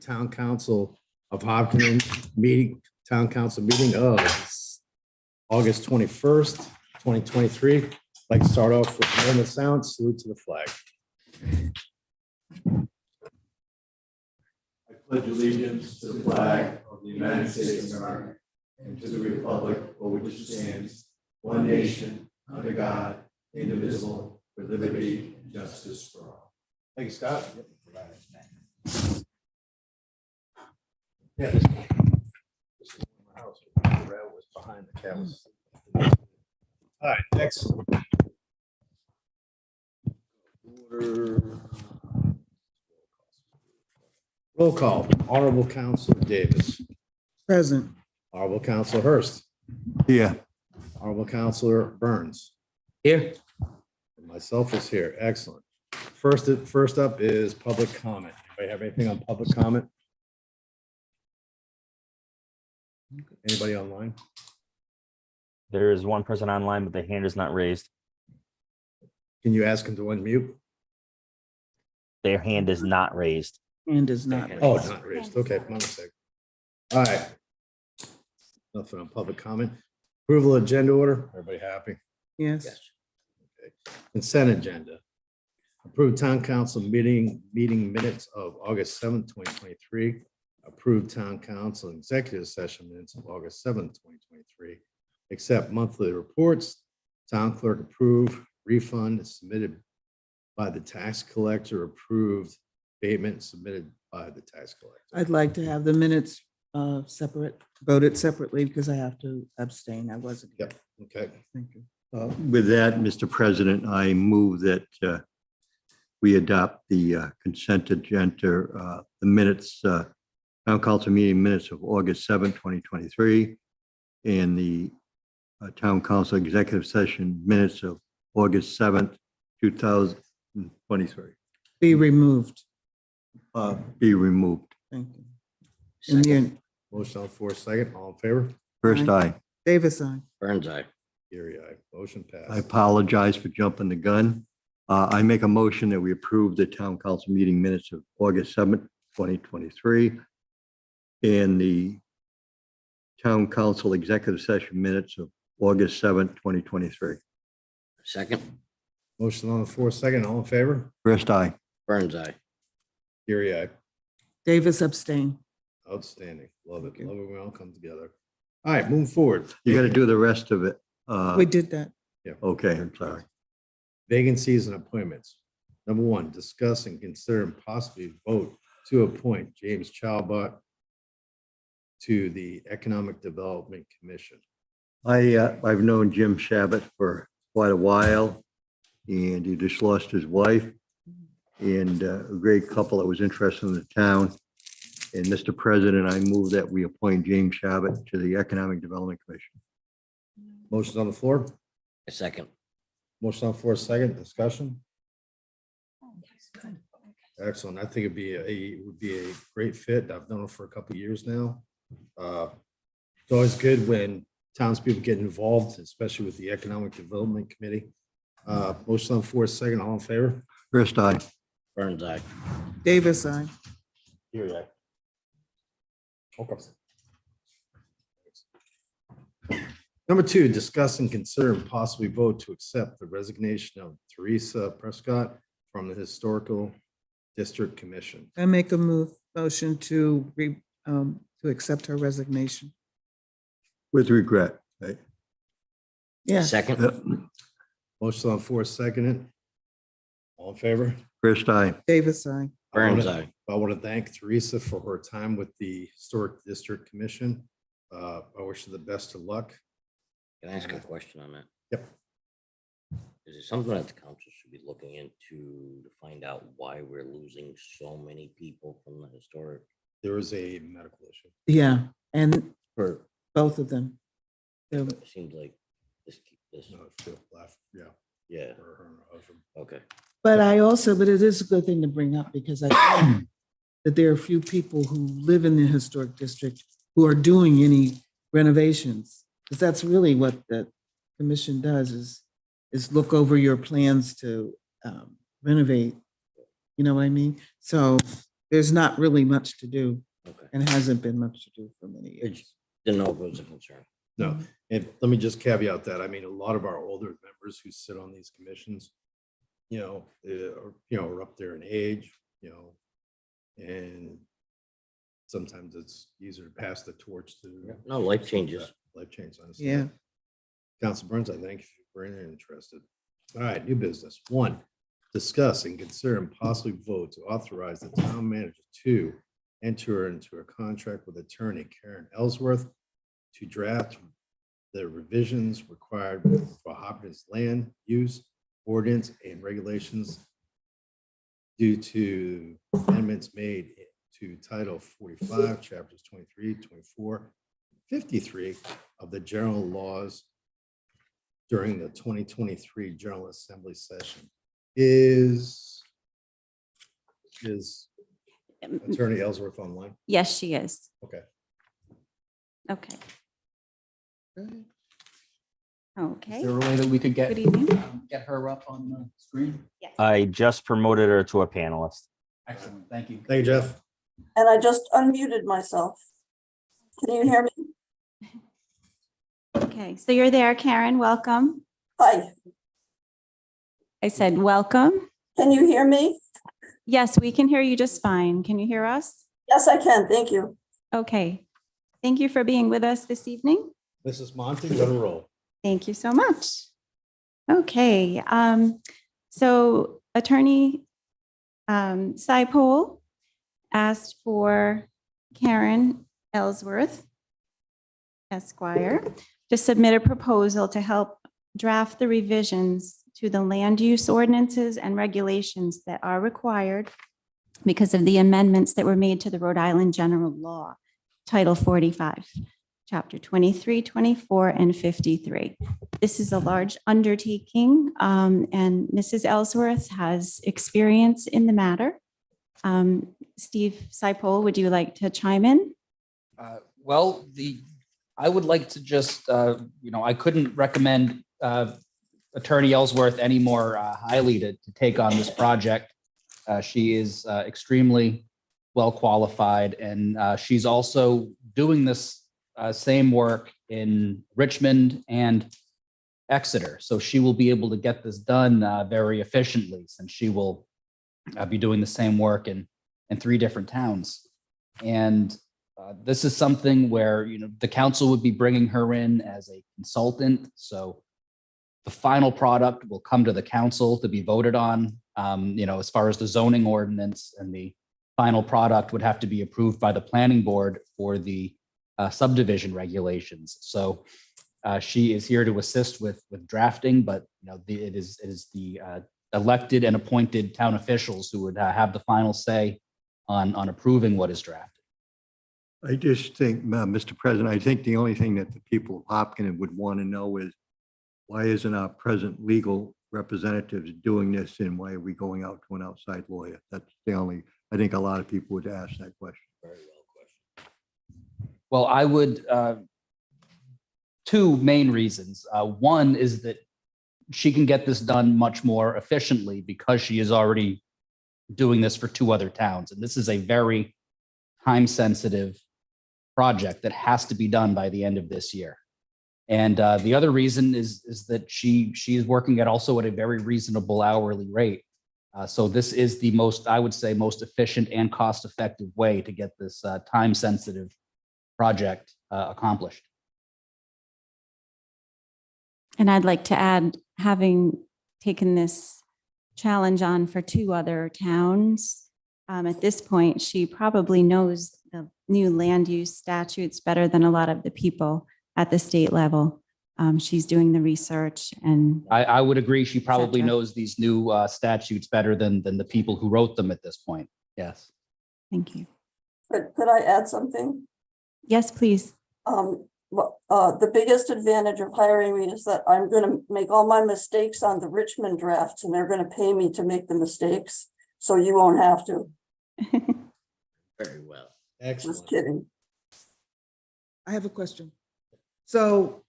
Town Council of Hopkinen Town Council meeting of August 21st, 2023. I'd like to start off with a moment of silence, salute to the flag. I pledge allegiance to the flag of the United States of America and to the republic for which it stands, one nation, under God, indivisible, with liberty and justice for all. Thank you, Scott. Yeah, this is my house. The rail was behind the cameras. All right, next. Roll call. Honorable Counselor Davis. Present. Honorable Counselor Hurst. Yeah. Honorable Counselor Burns. Here. And myself is here. Excellent. First up is public comment. Anybody have anything on public comment? Anybody online? There is one person online, but the hand is not raised. Can you ask them to unmute? Their hand is not raised. And is not. Oh, it's not raised. Okay, my mistake. All right. Nothing on public comment. Approval of agenda order. Everybody happy? Yes. Okay. Consent agenda. Approved town council meeting minutes of August 7th, 2023. Approved town council executive session minutes of August 7th, 2023. Accept monthly reports. Town clerk approved refund submitted by the tax collector, approved abatement submitted by the tax collector. I'd like to have the minutes voted separately because I have to abstain. I wasn't. Here. Yep. Okay. Thank you. With that, Mr. President, I move that we adopt the consent agenda, the minutes, town council meeting minutes of August 7th, 2023, and the town council executive session minutes of August 7th, 2023. Be removed. Be removed. Thank you. In the end, Motion on the floor, second. All in favor? First, Aye. Davis, aye. Burns eye. Gary, aye. Motion I passed. apologize for jumping the gun. I make a motion that we approve the town council meeting minutes of August 7th, 2023, and the town council executive session minutes of August 7th, 2023. Second. Motion on the floor, second. All in favor? First, aye. Burns eye. Gary, aye. Davis abstain. Outstanding. Love it. Love it when we all come together. All right, moving forward. You got to do the rest of it. We did that. Okay, I'm sorry. Vacancies and appointments. Number one, discuss and consider and possibly vote to appoint James Chalbot to the Economic Development Commission. I've known Jim Shabbat for quite a while, and he just lost his wife, and a great couple that was interested in the town. And Mr. President, I move that we appoint James Shabbat to the Economic Development Commission. Motion on the floor. A second. Motion on the floor, second. Discussion. Excellent. I think it would be a great fit. I've known him for a couple of years now. It's always good when townspeople get involved, especially with the Economic Development Committee. Motion on the floor, second. All in favor? First, aye. Burns eye. Davis, aye. Here, yeah. Okay. Number two, discuss and consider and possibly vote to accept the resignation of Teresa Prescott from the Historical District Commission. I make a motion to accept her resignation. With regret, right? Yeah. Second. Motion on the floor, seconded. All in favor? First, aye. Davis, aye. Burns eye. I want to thank Teresa for her time with the Historic District Commission. I wish her the best of luck. Can I ask a question on that? Yep. Is it something that the council should be looking into to find out why we're losing so many people from the historic? There is a medical issue. Yeah, and For, both of them. They're- it seems like this, No, she left. Yeah. yeah, for her and her husband. okay. But it is a good thing to bring up because I think that there are a few people who live in the historic district who are doing any renovations. Because that's really what the commission does is look over your plans to renovate. You know what I mean? So there's not really much to do Okay. and hasn't been much to do for many It's- years. Didn't know if it was a concern. No, and let me just caveat that. I mean, a lot of our older members who sit on these commissions, are up there in age, and sometimes it's easier to pass the torch to. No, life changes. Life changes. Yeah. Council Burns, I thank you for being interested. All right, new business. One, discuss and consider and possibly vote to authorize the town manager to enter into a contract with attorney Karen Ellsworth to draft the revisions required for Hopkins land use ordinance and regulations due to amendments made to Title 45, Chapters 23, 24, 53 of the general laws during the 2023 General Assembly session. Is Attorney Ellsworth online? Yes, she is. Okay. Okay. Good. Is Okay. there a way that we could Good evening. get her up on the screen? Yes. I just promoted her to a panelist. Excellent, thank you. Thank you, Jeff. And I just unmuted myself. Can you hear me? Okay, so you're there, Karen. Welcome. Hi, I said, welcome. can you hear me? Yes, we can hear you just fine. Can you hear us? Yes, I can. Thank you. Okay. Thank you for being with us this evening. Mrs. Monty, let her roll. Thank you so much. Okay, so Attorney Saipol asked for Karen Ellsworth, Esquire, to submit a proposal to help draft the revisions to the land use ordinances and regulations that are required because of the amendments that were made to the Rhode Island General Law, Title 45. Chapter 23, 24, and 53. This is a large undertaking, and Mrs. Ellsworth has experience in the matter. Steve Saipol, would you like to chime in? Well, I would like to just, I couldn't recommend Attorney Ellsworth any more highly to take on this project. She is extremely well qualified, and she's also doing this same work in Richmond and Exeter. So she will be able to get this done very efficiently, since she will be doing the same work in 3 different towns. And this is something where, the council would be bringing her in as a consultant. So the final product will come to the council to be voted on. As far as the zoning ordinance, and the final product would have to be approved by the planning board for the subdivision regulations. So she is here to assist with drafting, but it is the elected and appointed town officials who would have the final say on approving what is drafted. I just think, Mr. President, I think the only thing that the people of Hopkins would want to know is, why isn't our present legal representatives doing this, and why are we going out to an outside lawyer? That's the only, I think a lot of people would ask that question. Very well question. Well, I would, 2 main reasons. One is that she can get this done much more efficiently because she is already doing this for 2 other towns. And this is a very time-sensitive project that has to be done by the end of this year. And the other reason is that she is working at a very reasonable hourly rate. So this is the I would say, most efficient and cost-effective way to get this time-sensitive project accomplished. And I'd like to add, having taken this challenge on for 2 other towns, at this point, she probably knows the new land use statutes better than a lot of the people at the state level. She's doing the research, and I would agree. She probably cetera. knows these new statutes better than the people who wrote them at this point. Yes. thank you. Could I add something? Yes, please. The biggest advantage of hiring me is that I'm going to make all my mistakes on the Richmond drafts, and they're going to pay me to make the mistakes. So you won't have to. Very well. Excellent. Just kidding. I have a question. So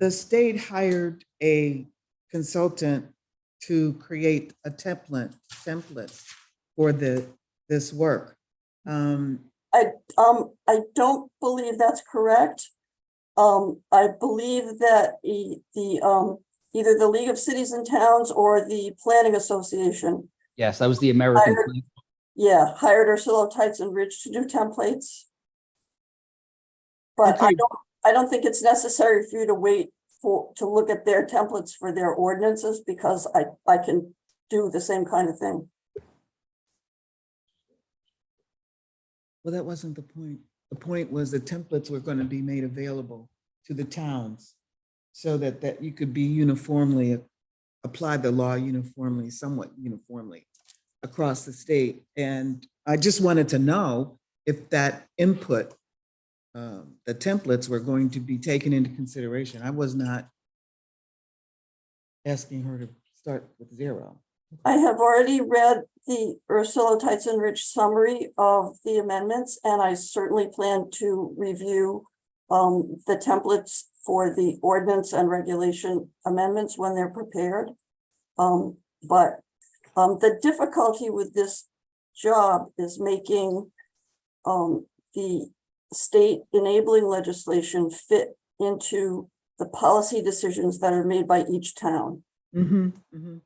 the state hired a consultant to create a template for this work. I don't believe that's correct. I believe that either the League of Cities and Towns or the Planning Association, Yes, that was the American. Hired- hired Ursula Tights and Rich to do templates. But Okay. I don't think it's necessary for you to wait to look at their templates for their ordinances, because I can do the same kind of thing. Well, that wasn't the point. The point was the templates were going to be made available to the towns so that you could be uniformly, apply the law uniformly, somewhat uniformly across the state. And I just wanted to know if that input, the templates were going to be taken into consideration. I was not asking her to start with zero. I have already read the Ursula Tights and Rich summary of the amendments, and I certainly plan to review the templates for the ordinance and regulation amendments when they're prepared. But the difficulty with this job is making the state enabling legislation fit into the policy decisions that are made by each town. Mhm, mhm.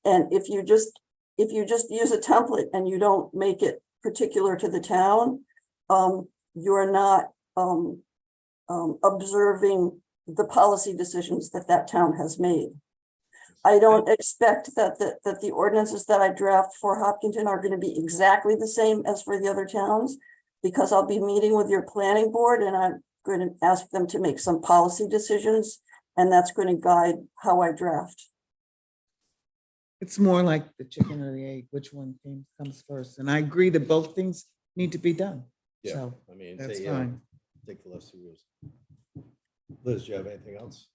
And if you just use a template and you don't make it particular to the town, you're not observing the policy decisions that town has made. I don't expect that the ordinances that I draft for Hopkinton are going to be exactly the same as for the other towns, because I'll be meeting with your planning board and I'm going to ask them to make some policy decisions, and that's going to guide how I draft. It's more like the chicken or the egg, which one comes first. And I agree that both things need to be done. Yeah, So I mean, that's they, fine. take the list of rules. Liz, do you have anything else?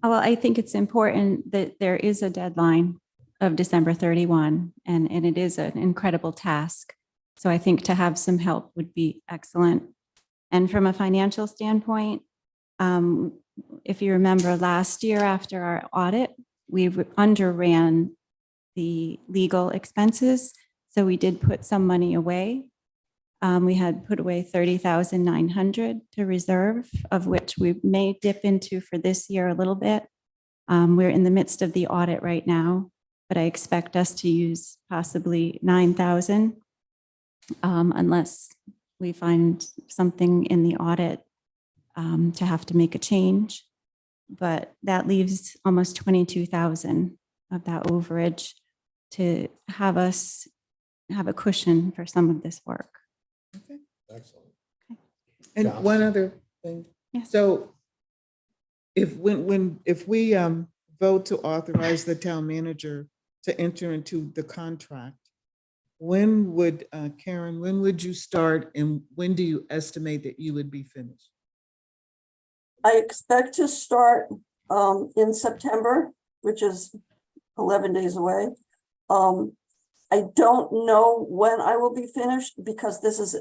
Well, I think it's important that there is a deadline of December 31, and it is an incredible task. So I think to have some help would be excellent. And from a financial standpoint, if you remember last year after our audit, we underran the legal expenses. So we did put some money away. We had put away 30,900 to reserve, of which we may dip into for this year a little bit. We're in the midst of the audit right now, but I expect us to use possibly 9,000 unless we find something in the audit to have to make a change. But that leaves almost 22,000 of that overage to have us have a cushion for some of this work. Excellent. And Johnson. one other thing. Yes. So if we vote to authorize the town manager to enter into the contract, when would, Karen, when would you start and when do you estimate that you would be finished? I expect to start in September, which is 11 days away. I don't know when I will be finished because this is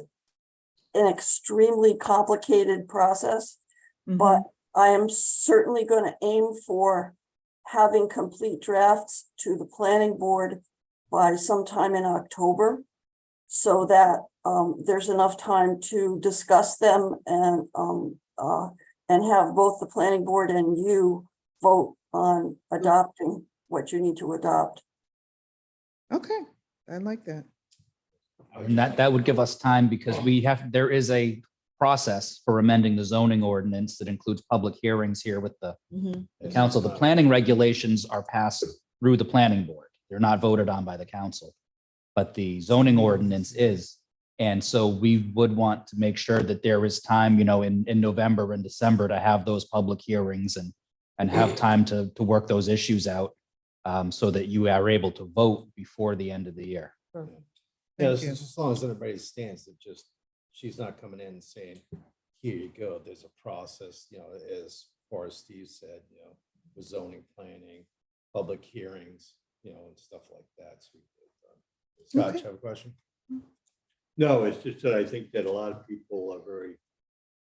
an extremely complicated process, but I am certainly going to aim for having complete drafts to the planning board by sometime in October, so that there's enough time to discuss them and have both the planning board and you vote on adopting what you need to adopt. Okay, I like that. And that would give us time because there is a process for amending the zoning ordinance that includes public hearings here with the council. The planning regulations are passed through the planning board. They're not voted on by the council, but the zoning ordinance is. And so we would want to make sure that there is time, in November and December to have those public hearings and have time to work those issues out so that you are able to vote before the end of the year. Yeah, Thank you. as long as everybody stands, that just, she's not coming in and saying, here you go, there's a process, as far as Steve said, with zoning planning, public hearings, and stuff like that. So Scott, Okay. you have a question? No, it's just that I think that a lot of people are very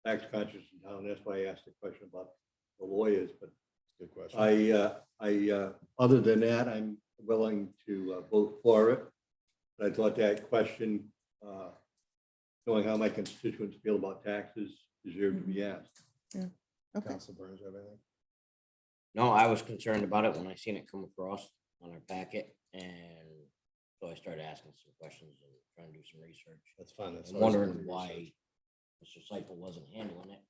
tax conscious in town. That's why I asked the question about the lawyers, but Good question. other than that, I'm willing to vote for it. But I thought that question knowing how my constituents feel about taxes deserve to be asked. Okay. Council Burns, have anything? No, I was concerned about it when I seen it come across on our packet, and so I started asking some questions and trying to do some research. That's fine. That's I'm always wondering good why Mr. Seipel wasn't handling it,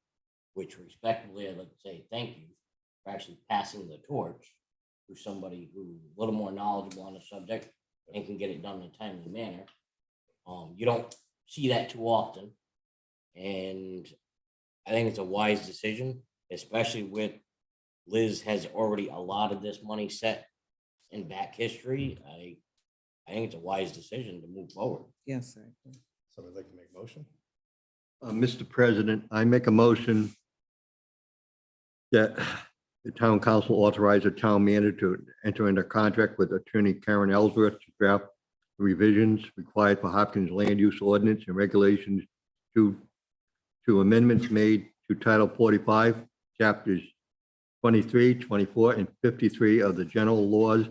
which respectfully, I'd like to say thank you for actually passing the torch to somebody who's a little more knowledgeable on the subject and can get it done in a timely manner. You don't see that too often, and I think it's a wise decision, especially with Liz has already allotted this money set in back history. I think it's a wise decision to move forward. Yes, I agree. Somebody like to make a motion? Mr. President, I make a motion that the town council authorize the town manager to enter into contract with attorney Karen Ellsworth to draft revisions required for Hopkins land use ordinance and regulations to amendments made to Title 45, chapters 23, 24, and 53 of the general laws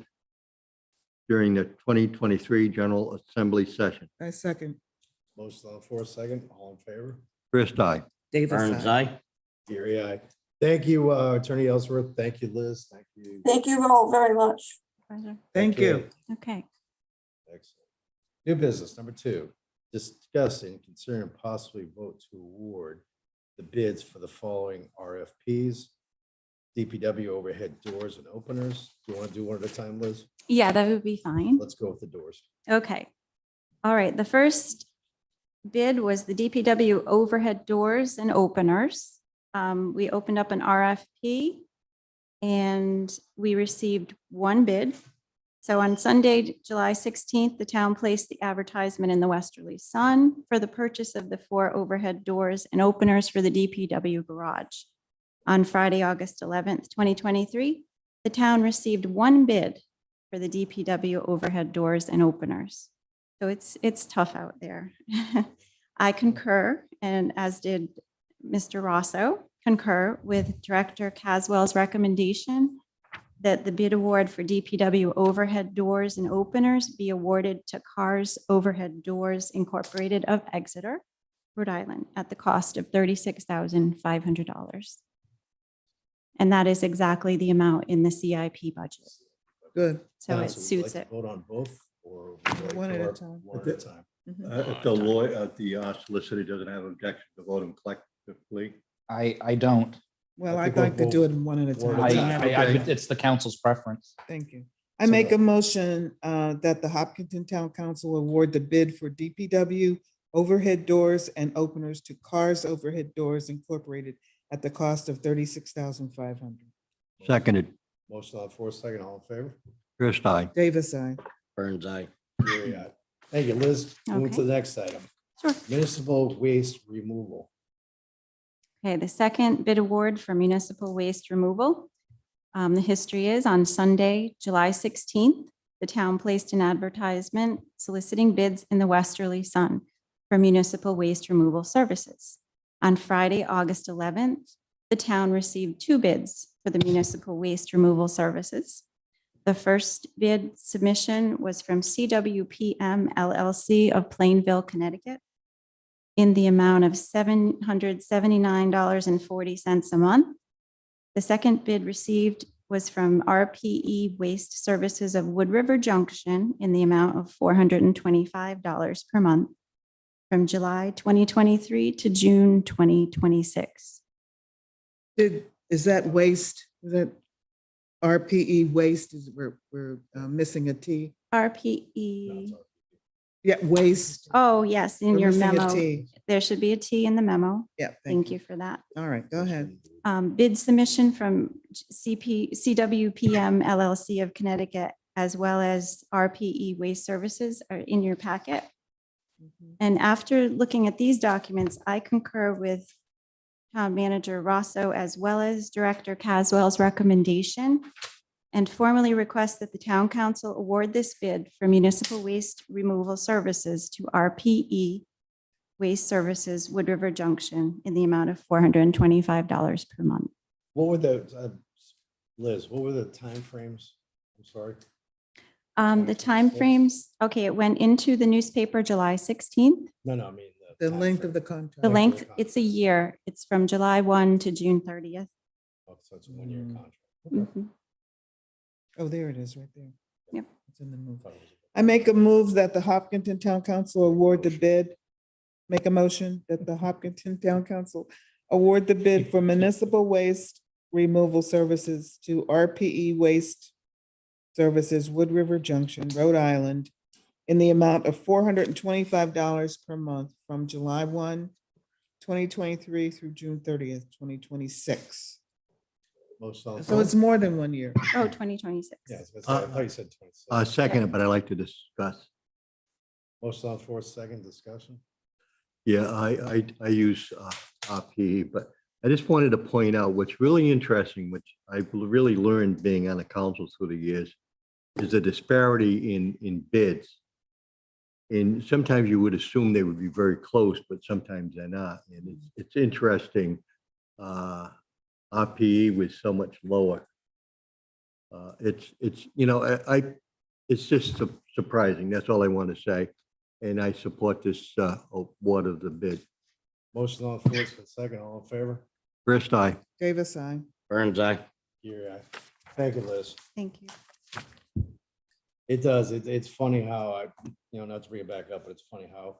during the 2023 General Assembly session. I second. Motion on the floor, second. All in favor? First, I. Davis. Burns, aye. aye. Gary, aye. Thank you, Attorney Ellsworth. Thank you, Liz. Thank you. Thank you all very much. Pleasure. Thank you. Okay. Excellent. New business, number 2, discuss and consider and possibly vote to award the bids for the following RFPs. DPW overhead doors and openers. Do you want to do one at a time, Liz? Yeah, that would be fine. Let's go with the doors. Okay. All right. The first bid was the DPW overhead doors and openers. We opened up an RFP and we received one bid. So on Sunday, July 16th, the town placed the advertisement in the Westerly Sun for the purchase of the 4 overhead doors and openers for the DPW garage. On Friday, August 11th, 2023, the town received one bid for the DPW overhead doors and openers. So it's tough out there. I concur, and as did Mr. Rosso, concur with Director Caswell's recommendation that the bid award for DPW overhead doors and openers be awarded to Cars Overhead Doors Incorporated of Exeter, Rhode Island, at the cost of $36,500. And that is exactly the amount in the CIP budget. Good. So it Council, would you suits like it. to vote on both or? would you like One to at a work time. One at a time. If the lawyer, the solicitor doesn't have objection to vote them collectively. I don't. Well, I I'd think like to we'll do it one at a one time. at a I, time. it's the council's preference. Thank you. I So make the- a motion that the Hopkinton Town Council award the bid for DPW overhead doors and openers to Cars Overhead Doors Incorporated at the cost of $36,500. Seconded. Motion on the floor, second. All in favor? First, I. Davis, aye. Burns, aye. Gary, aye. Thank you, Liz. Moving to Okay. the next item. Sure. Municipal waste removal. Okay, the second bid award for municipal waste removal. The history is on Sunday, July 16th, the town placed an advertisement soliciting bids in the Westerly Sun for municipal waste removal services. On Friday, August 11th, the town received 2 bids for the municipal waste removal services. The first bid submission was from CWPM LLC of Plainville, Connecticut, in the amount of $779.40 a month. The second bid received was from RPE Waste Services of Wood River Junction in the amount of $425 per month from July 2023 to June 2026. Is that waste? Is that RPE waste? We're missing a T? No, RPE, it's all- Yeah, waste. oh, yes, in We're your missing a memo, T. there should be a T in the memo. Yeah, Thank you for that. All right, go ahead. Bid submission from CWPM LLC of Connecticut, as well as RPE Waste Services are in your packet. And after looking at these documents, I concur with Town Manager Rosso as well as Director Caswell's recommendation and formally request that the Town Council award this bid for municipal waste removal services to RPE Waste Services, Wood River Junction, in the amount of $425 per month. What were the, Liz, what were the timeframes? I'm sorry. The timeframes, okay, it went into the newspaper July 16th. No, I mean. The length of the timeframe. contract. The Length of the length, contract. it's a year. It's from July 1 to June 30th. Oh, so it's a 1-year Mm. contract. Okay. Mhm. Oh, there it is, right there. Yep. It's in the move. Thought it was I make a move that the Hopkinton Town Council award the bid. Make a motion that the Hopkinton Town Council award the bid for municipal waste removal services to RPE Waste Services, Wood River Junction, Rhode Island, in the amount of $425 per month from July 1, 2023 through June 30th, 2026. Most on the So it's floor? more than 1 year. Oh, 2026. Yeah, I was gonna say, I thought you said 26. Second, but I'd like to discuss. Most on the floor, second discussion. Yeah, I use RP, but I just wanted to point out what's really interesting, which I've really learned being on the council through the years, is the disparity in bids. And sometimes you would assume they would be very close, but sometimes they're not. And it's interesting. RPE was so much lower. It's, it's just surprising. That's all I want to say. And I support this award of the bid. Motion on the floor, it's been second, all in favor? First, I. Davis, I. Burns eye. Here, thank you, Liz. Thank you. It does, it's funny how not to bring it back up, but it's funny how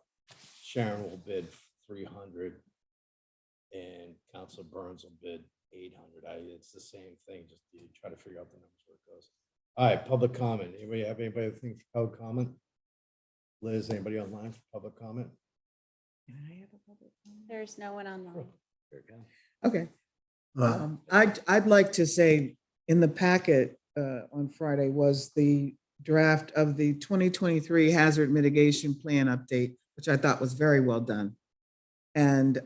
Sharon will bid 300 and Council Burns will bid 800. It's the same thing, just you try to figure out the numbers where it goes. All right, public comment. Anybody think for public comment? Liz, anybody online for public comment? There's no one online. There you go. Okay. Uh, I'd like to say in the packet on Friday was the draft of the 2023 Hazard Mitigation Plan update, which I thought was very well done. And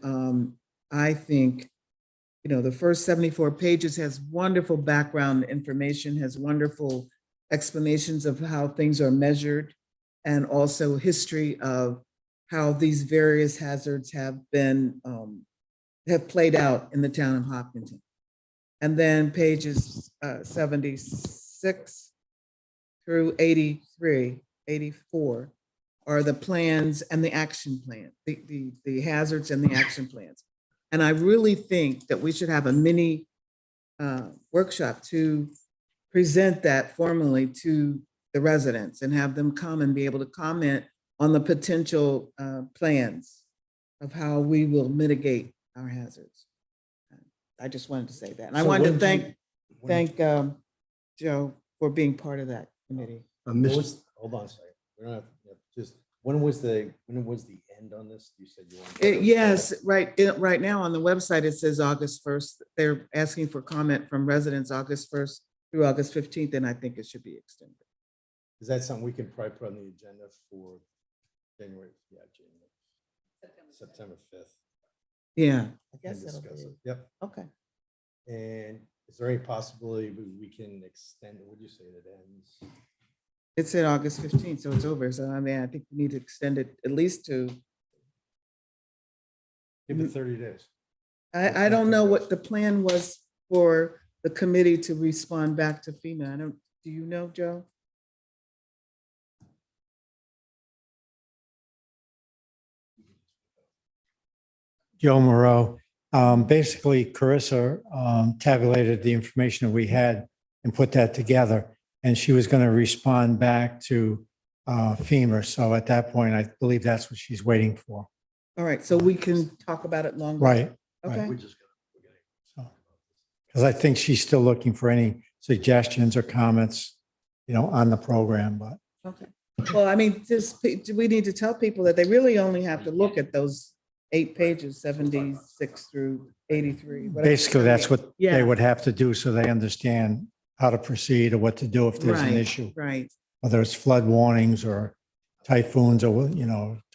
I think, the first 74 pages has wonderful background information, has wonderful explanations of how things are measured, and also history of how these various hazards have been have played out in the town of Hopkinton. And then pages 76 through 83, 84 are the plans and the action plan, the hazards and the action plans. And I really think that we should have a mini workshop to present that formally to the residents and have them come and be able to comment on the potential plans of how we will mitigate our hazards. I just wanted to say that. And I So wanted to when do you- thank Joe for being part of that committee. Hold on a second. We don't have, just, when was the end on this? You said you wanted. Yes, right now on the website, it says August 1st. They're asking for comment from residents August 1st through August 15th, and I think it should be extended. Is that something we can probably put on the agenda for January? Yeah, January. September 5th. Yeah. I and guess that'll discuss be, it. Yep. okay. And is there any possibility we can extend, what do you say that ends? It said August 15th, so it's over. So I mean, I think we need to extend it at least to, Give it 30 days. I don't know what the plan was for the committee to respond back to FEMA. Do you know, Joe? Joe Moreau. Basically, Carissa tabulated the information that we had and put that together. And she was going to respond back to FEMA. So at that point, I believe that's what she's waiting for. All right, so we can talk about it longer. Right. Okay. Because I think she's still looking for any suggestions or comments, on the program, but. Okay. Well, I mean, we need to tell people that they really only have to look at those 8 pages, 76 through 83. whatever. Basically, that's what Yeah. they would have to do so they understand how to proceed or what to do if there's an Right, issue, Right. whether it's flood warnings or typhoons or,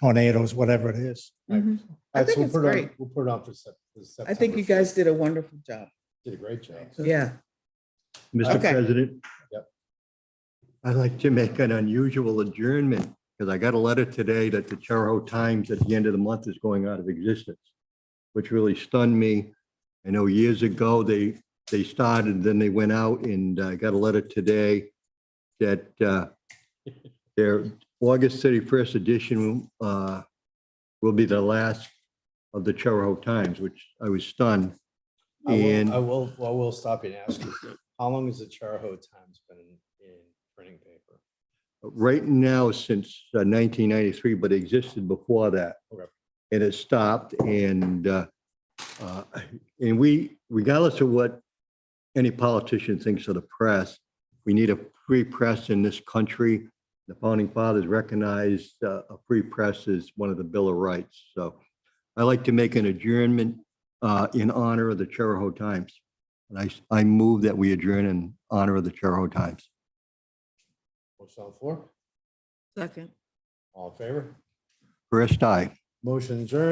tornadoes, whatever it is. Mhm. All I right, think so it's we'll put it on- great. We'll put it on for September. I think you guys did a wonderful job. Did a great job. Yeah. Mr. Okay. President? Yep. I'd like to make an unusual adjournment because I got a letter today that the Charahoe Times at the end of the month is going out of existence, which really stunned me. I know years ago they started, then they went out, and I got a letter today that Their August 31st edition will be the last of the Charahoe Times, which I was stunned. And We'll stop you and ask you, how long has the Charahoe Times been in printing paper? right now since 1993, but existed before that. Okay. And it stopped and we, regardless of what any politician thinks of the press, we need a free press in this country. The founding fathers recognized a free press as one of the Bill of Rights. So I like to make an adjournment in honor of the Charahoe Times. And I move that we adjourn in honor of the Charahoe Times. Motion on the floor? Second. All in favor? First, aye. Motion adjourned.